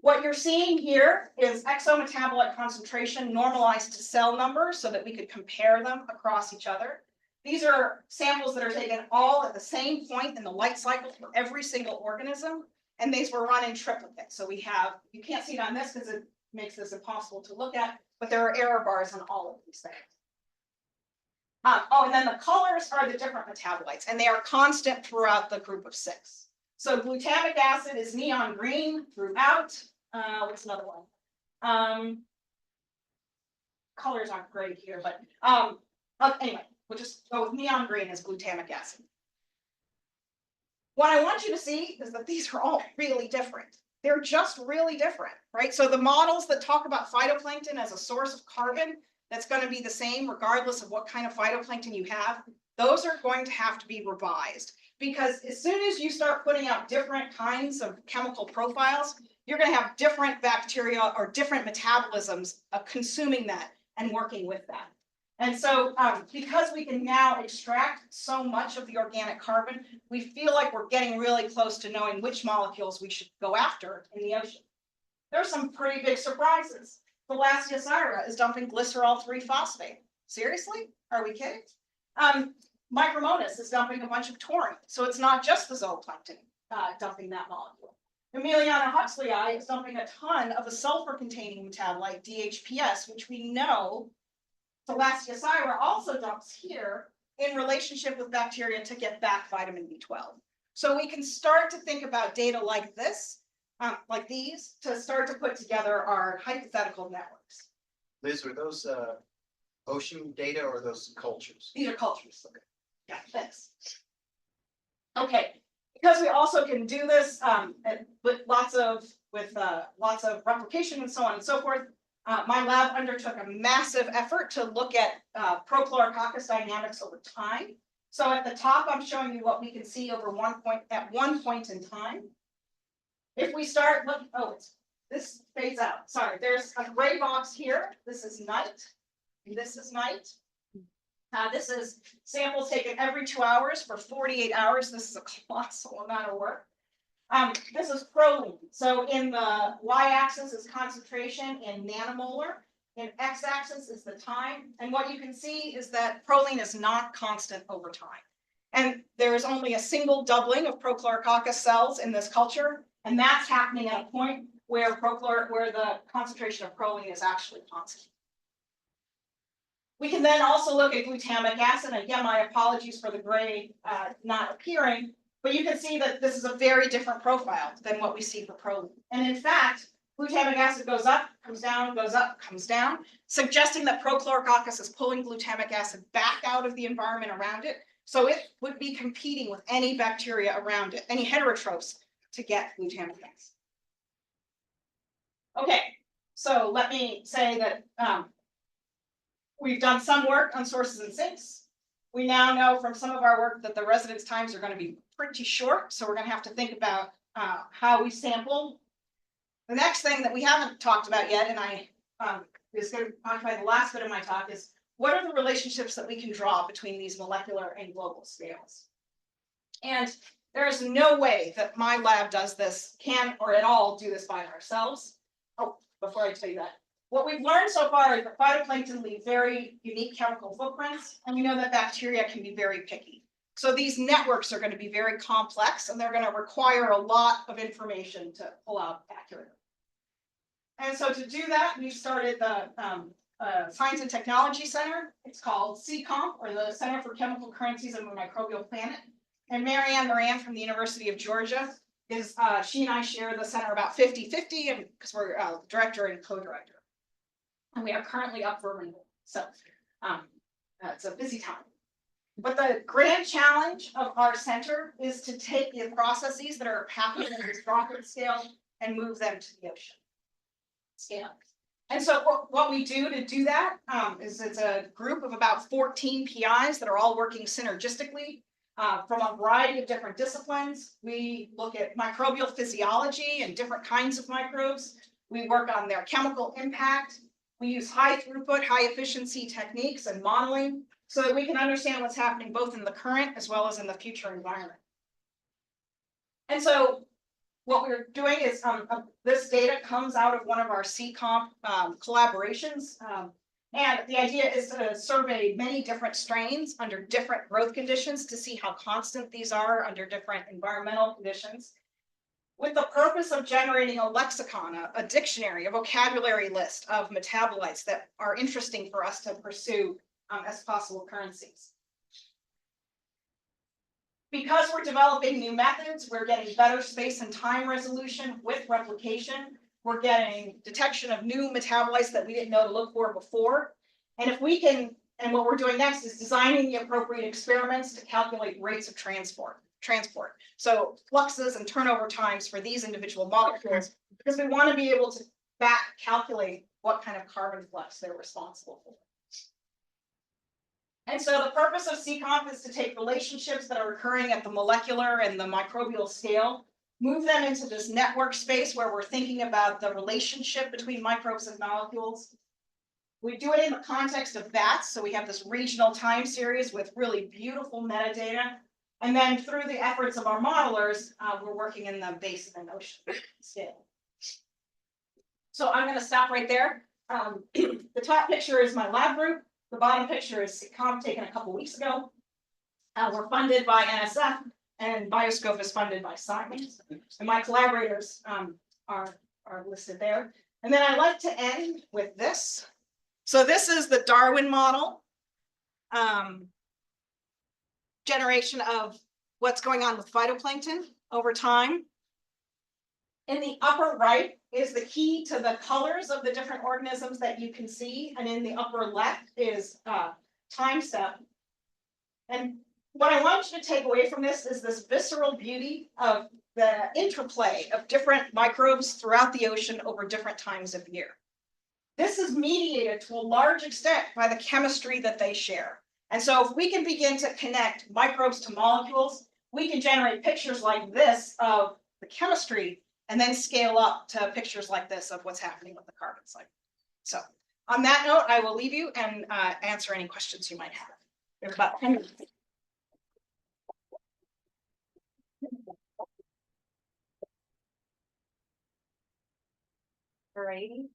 What you're seeing here is exometabolite concentration normalized to cell numbers so that we could compare them across each other. These are samples that are taken all at the same point in the life cycle for every single organism, and these were run in triplicate. So we have, you can't see it on this because it makes this impossible to look at, but there are error bars on all of these things. And then the colors are the different metabolites, and they are constant throughout the group of 6. So glutamic acid is neon green throughout. What's another one? Colors aren't great here, but anyway, we'll just go with neon green as glutamic acid. What I want you to see is that these are all really different. They're just really different, right? So the models that talk about phytoplankton as a source of carbon, that's going to be the same regardless of what kind of phytoplankton you have, those are going to have to be revised. Because as soon as you start putting out different kinds of chemical profiles, you're going to have different bacteria or different metabolisms of consuming that and working with that. And so because we can now extract so much of the organic carbon, we feel like we're getting really close to knowing which molecules we should go after in the ocean. There are some pretty big surprises. Thalassiosira is dumping glycerol 3-phosphate. Seriously? Are we kidding? Micromonas is dumping a bunch of taurine. So it's not just the zooplankton dumping that molecule. Emiliana huxleyi is dumping a ton of a sulfur-containing metabolite, DHPS, which we know Thalassiosira also dumps here in relationship with bacteria to get back vitamin B12. So we can start to think about data like this, like these, to start to put together our hypothetical networks. Liz, were those ocean data or those cultures? These are cultures. Okay. Yeah, thanks. Okay, because we also can do this with lots of replication and so on and so forth. My lab undertook a massive effort to look at Prochlorococcus dynamics over time. So at the top, I'm showing you what we can see over one point in time. If we start looking, this fades out. Sorry, there's a gray box here. This is night, and this is night. This is samples taken every 2 hours for 48 hours. This is a colossal amount of work. This is proline. So in the y-axis is concentration in nanomolar. In x-axis is the time. And what you can see is that proline is not constant over time. And there is only a single doubling of Prochlorococcus cells in this culture. And that's happening at a point where the concentration of proline is actually constant. We can then also look at glutamic acid. Again, my apologies for the gray not appearing, but you can see that this is a very different profile than what we see for proline. And in fact, glutamic acid goes up, comes down, goes up, comes down, suggesting that Prochlorococcus is pulling glutamic acid back out of the environment around it. So it would be competing with any bacteria around it, any heterotrophs, to get glutamic acid. Okay, so let me say that we've done some work on sources and sinks. We now know from some of our work that the residence times are going to be pretty short, so we're going to have to think about how we sample. The next thing that we haven't talked about yet, and I is going to occupy the last bit of my talk, is what are the relationships that we can draw between these molecular and global scales? And there is no way that my lab does this, can or at all do this by ourselves. Oh, before I tell you that, what we've learned so far is that phytoplankton leave very unique chemical footprints, and we know that bacteria can be very picky. So these networks are going to be very complex, and they're going to require a lot of information to pull out accurately. And so to do that, we've started the Science and Technology Center. It's called CCOMP, or the Center for Chemical Currencies and the Microbial Planet. And Marianne Moran from the University of Georgia is, she and I share the center about 50-50, and because we're director and co-director. And we are currently up for renewal. So it's a busy time. But the grand challenge of our center is to take the processes that are happening at this droplet scale and move them to the ocean scale. And so what we do to do that is it's a group of about 14 PIs that are all working synergistically from a variety of different disciplines. We look at microbial physiology and different kinds of microbes. We work on their chemical impact. We use high throughput, high efficiency techniques and modeling so that we can understand what's happening both in the current as well as in the future environment. And so what we're doing is this data comes out of one of our CComp collaborations. And the idea is to survey many different strains under different growth conditions to see how constant these are under different environmental conditions, with the purpose of generating a lexicon, a dictionary, a vocabulary list of metabolites that are interesting for us to pursue as possible currencies. Because we're developing new methods, we're getting better space and time resolution with replication. We're getting detection of new metabolites that we didn't know to look for before. And if we can, and what we're doing next is designing the appropriate experiments to calculate rates of transport. So fluxes and turnover times for these individual molecules, because we want to be able to back calculate what kind of carbon flux they're responsible for. And so the purpose of CComp is to take relationships that are occurring at the molecular and the microbial scale, move them into this network space where we're thinking about the relationship between microbes and molecules. We do it in the context of bats, so we have this regional time series with really beautiful metadata. And then through the efforts of our modelers, we're working in the basin and ocean scale. So I'm going to stop right there. The top picture is my lab group. The bottom picture is CComp taken a couple weeks ago. We're funded by NSF, and Bioscope is funded by SoMAS. And my collaborators are listed there. And then I like to end with this. So this is the Darwin model generation of what's going on with phytoplankton over time. In the upper right is the key to the colors of the different organisms that you can see. And in the upper left is time step. And what I want you to take away from this is this visceral beauty of the interplay of different microbes throughout the ocean over different times of year. This is mediated to a large extent by the chemistry that they share. And so if we can begin to connect microbes to molecules, we can generate pictures like this of the chemistry and then scale up to pictures like this of what's happening with the carbon cycle. So on that note, I will leave you and answer any questions you might have. There's about 10 minutes. Alrighty.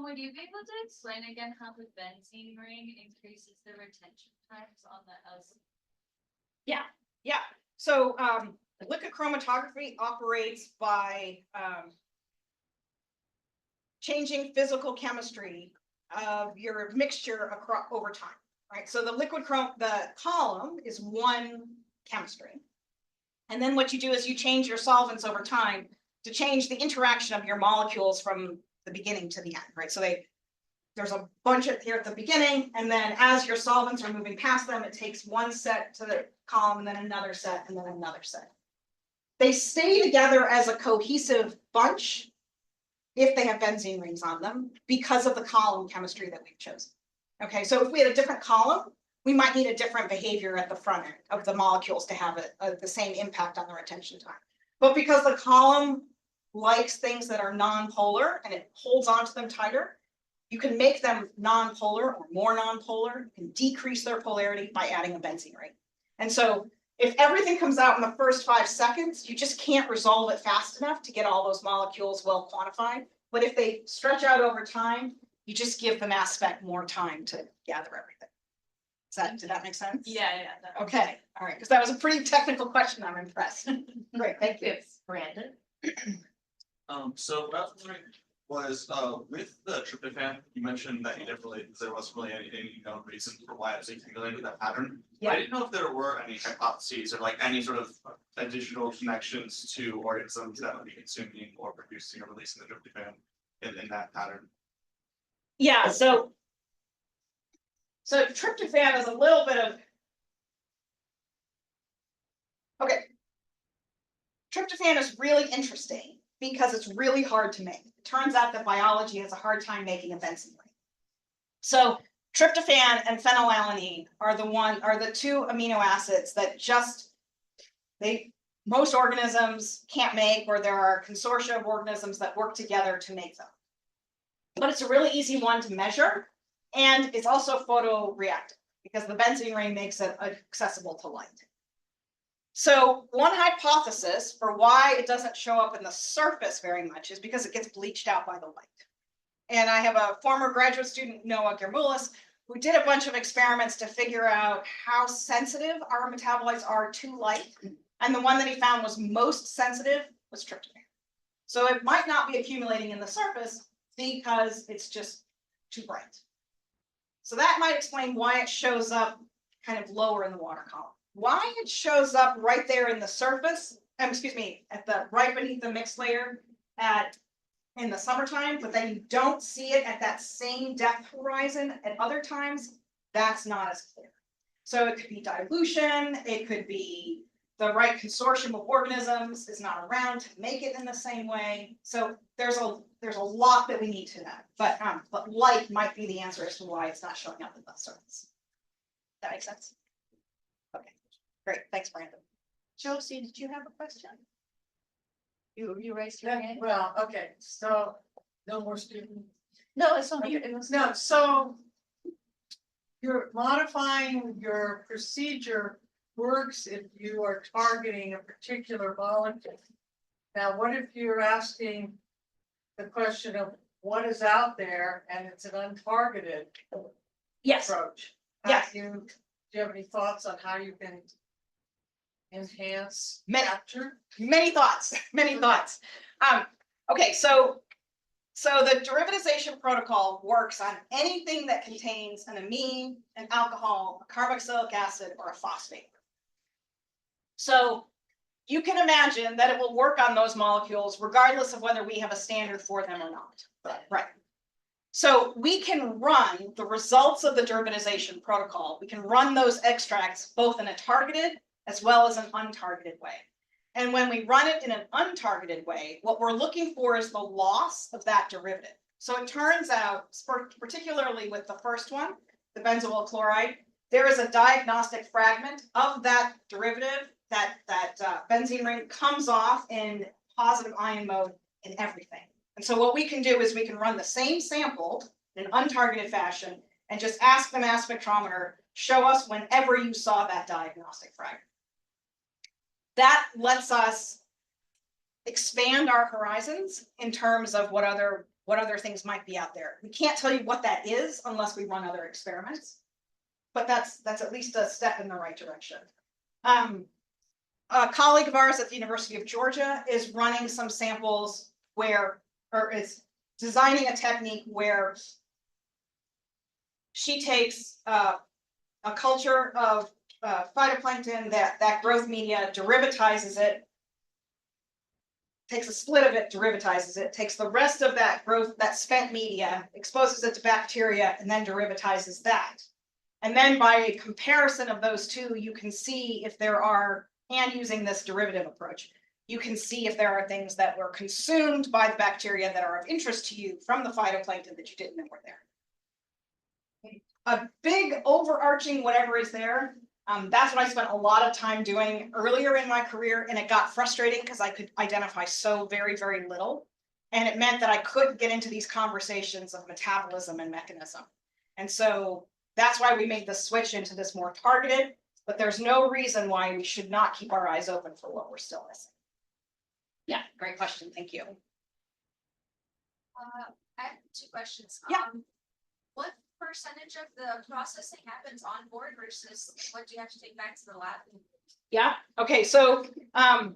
Would you be able to explain again how the benzene ring increases the retention times on the ASLO? Yeah. So liquid chromatography operates by changing physical chemistry of your mixture across over time, right? So the column is one chemistry. And then what you do is you change your solvents over time to change the interaction of your molecules from the beginning to the end, right? So there's a bunch of here at the beginning, and then as your solvents are moving past them, it takes one set to the column, and then another set, and then another set. They stay together as a cohesive bunch if they have benzene rings on them because of the column chemistry that we've chosen. Okay, so if we had a different column, we might need a different behavior at the front end of the molecules to have the same impact on the retention time. But because the column likes things that are non-polar and it holds onto them tighter, you can make them non-polar or more non-polar. You can decrease their polarity by adding a benzene ring. And so if everything comes out in the first 5 seconds, you just can't resolve it fast enough to get all those molecules well quantified. But if they stretch out over time, you just give the mass spec more time to gather everything. Did that make sense? Yeah. Okay, all right, because that was a pretty technical question. I'm impressed. Great, thank you. Brandon. So what I was wondering was, with the tryptophan, you mentioned that you didn't really, there wasn't really any known reason for why it was accumulating that pattern. Yeah. I didn't know if there were any hypotheses or like any sort of additional connections to organisms that would be consuming or producing or releasing the tryptophan in that pattern? Yeah, so tryptophan is a little bit of. Okay. Tryptophan is really interesting because it's really hard to make. It turns out that biology has a hard time making a benzene ring. So tryptophan and phenylalanine are the two amino acids that most organisms can't make, or there are consortia of organisms that work together to make them. But it's a really easy one to measure, and it's also photoreactive because the benzene ring makes it accessible to light. So one hypothesis for why it doesn't show up in the surface very much is because it gets bleached out by the light. And I have a former graduate student, Noah Germulis, who did a bunch of experiments to figure out how sensitive our metabolites are to light. And the one that he found was most sensitive was tryptophan. So it might not be accumulating in the surface because it's just too bright. So that might explain why it shows up kind of lower in the water column. Why it shows up right there in the surface, right beneath the mixed layer in the summertime, but then you don't see it at that same depth horizon at other times, that's not as clear. So it could be dilution, it could be the right consortium of organisms is not around to make it in the same way. So there's a lot that we need to know, but light might be the answer as to why it's not showing up in the surface. That makes sense? Okay, great, thanks, Brandon. Josie, did you have a question? You raised your hand? Well, okay, so no more students. No, it's only, Okay. it was. No, so you're modifying your procedure works if you are targeting a particular molecule. Now, what if you're asking the question of what is out there and it's an untargeted Yes. approach? Yes. Do you have any thoughts on how you can enhance Many. capture? Many thoughts, many thoughts. Okay, so the derivatization protocol works on anything that contains an amine, an alcohol, a carboxylic acid, or a phosphate. So you can imagine that it will work on those molecules regardless of whether we have a standard for them or not. Right. So we can run the results of the derivatization protocol. We can run those extracts both in a targeted as well as an untargeted way. And when we run it in an untargeted way, what we're looking for is the loss of that derivative. So it turns out, particularly with the first one, the benzoyl chloride, there is a diagnostic fragment of that derivative that benzene ring comes off in positive ion mode in everything. And so what we can do is we can run the same sample in an untargeted fashion and just ask the mass spectrometer, show us whenever you saw that diagnostic fragment. That lets us expand our horizons in terms of what other things might be out there. We can't tell you what that is unless we run other experiments, but that's at least a step in the right direction. A colleague of ours at the University of Georgia is running some samples is designing a technique where she takes a culture of phytoplankton that growth media, derivatizes it, takes a split of it, derivatizes it, takes the rest of that spent media, exposes it to bacteria, and then derivatizes that. And then by a comparison of those two, you can see if there are, and using this derivative approach, you can see if there are things that were consumed by the bacteria that are of interest to you from the phytoplankton that you didn't know were there. A big overarching whatever is there, that's what I spent a lot of time doing earlier in my career, and it got frustrating because I could identify so very, very little. And it meant that I couldn't get into these conversations of metabolism and mechanism. And so that's why we made the switch into this more targeted, but there's no reason why we should not keep our eyes open for what we're still missing. Yeah, great question. Thank you. I have two questions. Yeah. What percentage of the processing happens on board versus what do you have to take back to the lab? Yeah. Okay. So the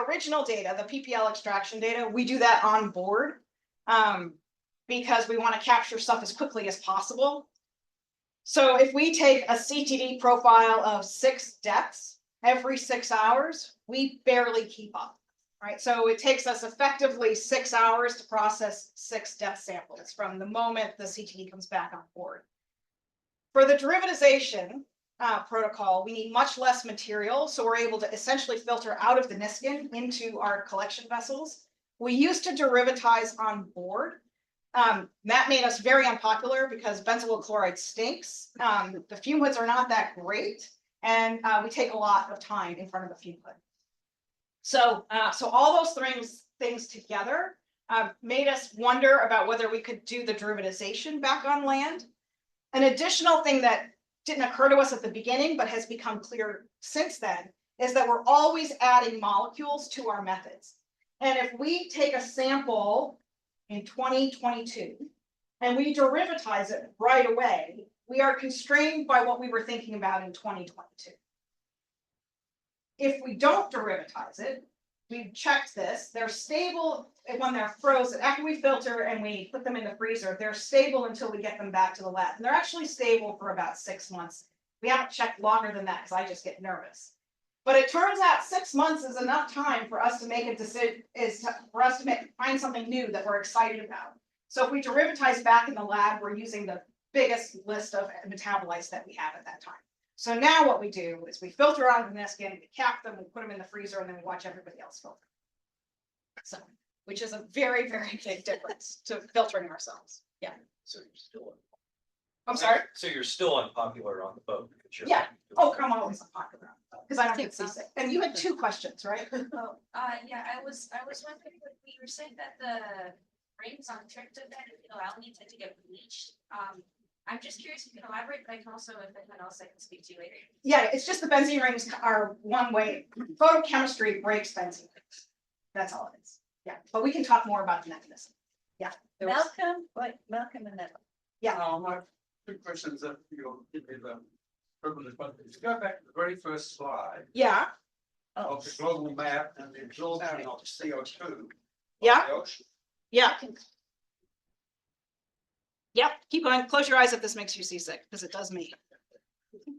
original data, the PPL extraction data, we do that on board because we want to capture stuff as quickly as possible. So if we take a CTD profile of 6 depths every 6 hours, we barely keep up. Right, so it takes us effectively 6 hours to process 6 depth samples from the moment the CTD comes back on board. For the derivatization protocol, we need much less material, so we're able to essentially filter out of the Niskin into our collection vessels. We used to derivatize on board. That made us very unpopular because benzoyl chloride stinks. The fume hoods are not that great, and we take a lot of time in front of the fume hood. So all those things together made us wonder about whether we could do the derivatization back on land. An additional thing that didn't occur to us at the beginning, but has become clear since then, is that we're always adding molecules to our methods. And if we take a sample in 2022 and we derivatize it right away, we are constrained by what we were thinking about in 2022. If we don't derivatize it, we've checked this, they're stable when they're frozen. After we filter and we put them in the freezer, they're stable until we get them back to the lab. And they're actually stable for about 6 months. We haven't checked longer than that because I just get nervous. But it turns out 6 months is enough time for us to make a decision, find something new that we're excited about. So if we derivatize back in the lab, we're using the biggest list of metabolites that we have at that time. So now what we do is we filter out of the Niskin, we cap them, we put them in the freezer, and then we watch everybody else filter. So, which is a very, very big difference to filtering ourselves. Yeah. So you're still. I'm sorry? So you're still unpopular on the boat. Because you're- Yeah. Oh, I'm always unpopular because I don't get seasick. And you had 2 questions, right? Yeah, I was wondering, when you were saying that the rings on tryptophan and phenylalanine tend to get bleached. I'm just curious if you can elaborate, but I can also, if anyone else, I can speak to you later. Yeah, it's just the benzene rings are one way. Photochemistry breaks benzene rings. That's all it is. Yeah, but we can talk more about the mechanism. Yeah. there was- Malcolm and then. My 2 questions that you'll give me the privilege, but if you go back to the very first slide Yeah, of the global map and the absorption of CO2. of Yeah. the ocean. yeah. Yep, keep going. Close your eyes if this makes you seasick, because it does me.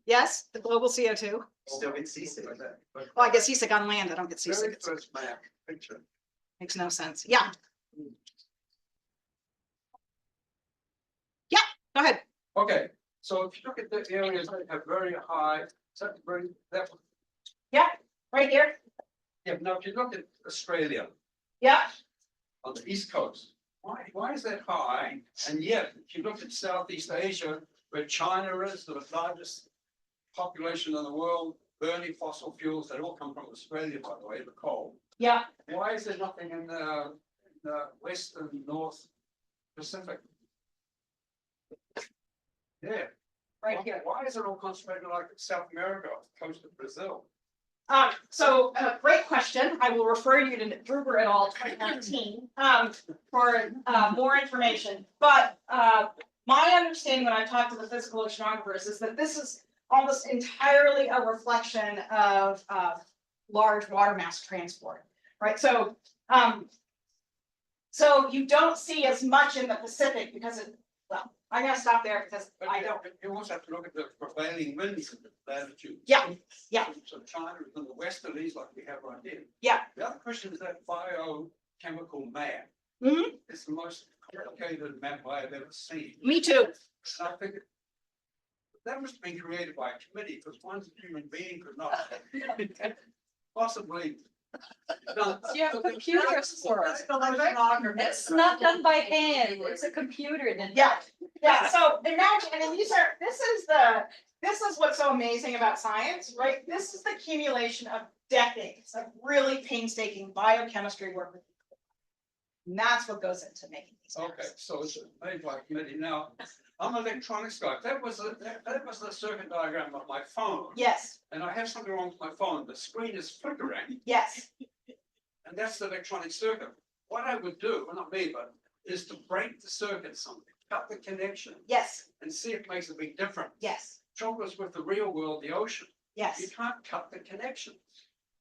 Yes, the global CO2. Still get seasick. But Well, I get seasick on land. I don't get very seasick. It first map picture. makes no sense. Yeah. Yeah, go ahead. Okay, so if you look at the areas that have very high, that, Right here. yeah, now if you look at Australia Yeah. on the east coast, why is that high? And yet, if you look at Southeast Asia, where China is the largest population in the world, burning fossil fuels, that all come from Australia, by the way, the coal. Yeah. Why is there nothing in the West and North Pacific? Yeah. Right here. Why is it all concentrated like South America, off the coast of Brazil? Great question. I will refer you to Gruber et al. 2019 for more information. But my understanding when I talk to the physical oceanographers is that this is almost entirely a reflection of large water mass transport, right? So you don't see as much in the Pacific because well, I'm gonna stop there because But I don't. you also have to look at the prevailing winds and the latitude. Yeah, yeah. So China is in the westerlies like we have right here. Yeah. The other question is that biochemical map. Mhm. It's the most complicated map I have ever seen. Me too. And I think that must have been created by a committee because one human being could not possibly. Yeah, computers for it. It's not done by hand, it's a computer that. Yeah, so imagine, and this is what's so amazing about science, right? This is the accumulation of decades of really painstaking biochemistry work with people. And that's what goes into making these maps. Okay, so it's made by a committee. Now, I'm an electronics guy. That was the circuit diagram of my phone. Yes, And I have something wrong with my phone. The screen is flickering. yes, And that's the electronic circuit. What I would do, well, not me, but is to break the circuit something, cut the connection yes, and see if it makes a big difference. yes, Trouble is with the real world, the ocean, you yes, can't cut the connections.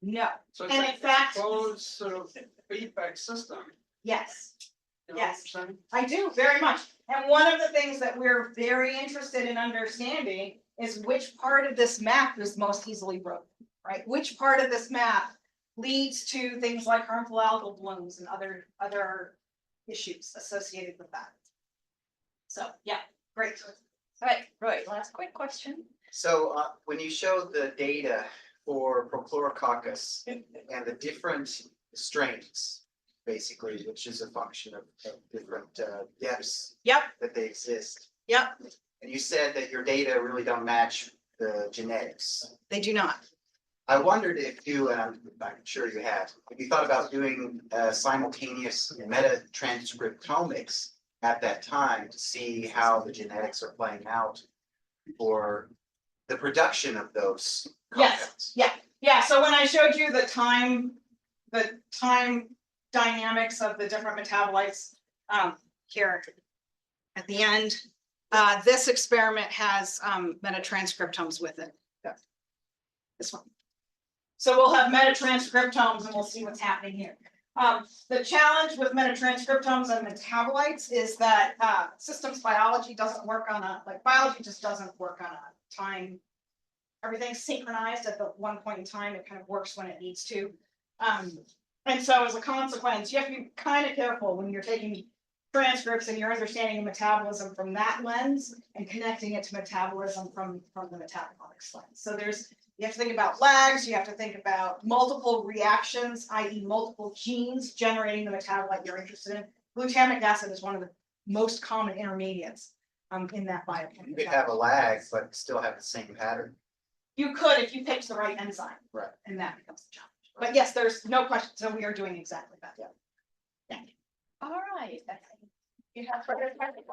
no, So And in it's fact- a closed sort of feedback system. yes. You know what I'm Yes. saying? I do, very much. And one of the things that we're very interested in understanding is which part of this map is most easily broken, right? Which part of this map leads to things like harmful algal blooms and other issues associated with that. So, yeah, great. All right, Roy, last quick question. So when you showed the data for Prochlorococcus and the different strains, basically, which is a function of different depths Yep, that they exist. yep, And you said that your data really don't match the genetics. they do not. I wondered if you, and I'm sure you have, if you thought about doing simultaneous meta-transcriptomics at that time to see how the genetics are playing out for the production of those compounds. Yes, yeah, so when I showed you the time dynamics of the different metabolites, here at the end, this experiment has metatranscriptomes with it. This one. So we'll have metatranscriptomes and we'll see what's happening here. The challenge with metatranscriptomes and metabolites is that systems biology doesn't work on biology just doesn't work on a time. Everything's synchronized at the one point in time. It kind of works when it needs to. And so as a consequence, you have to be kind of careful when you're taking transcripts and you're understanding metabolism from that lens and connecting it to metabolism from the metabolomics lens. So you have to think about lags, you have to think about multiple reactions, i.e. multiple genes generating the metabolite you're interested in. Glutamic acid is one of the most common intermediates in that biochemical. You could have a lag, but still have the same pattern. You could if you picked the right enzyme. Right. And that becomes the challenge. But yes, there's no question. So we are doing exactly that. All right. You have further questions?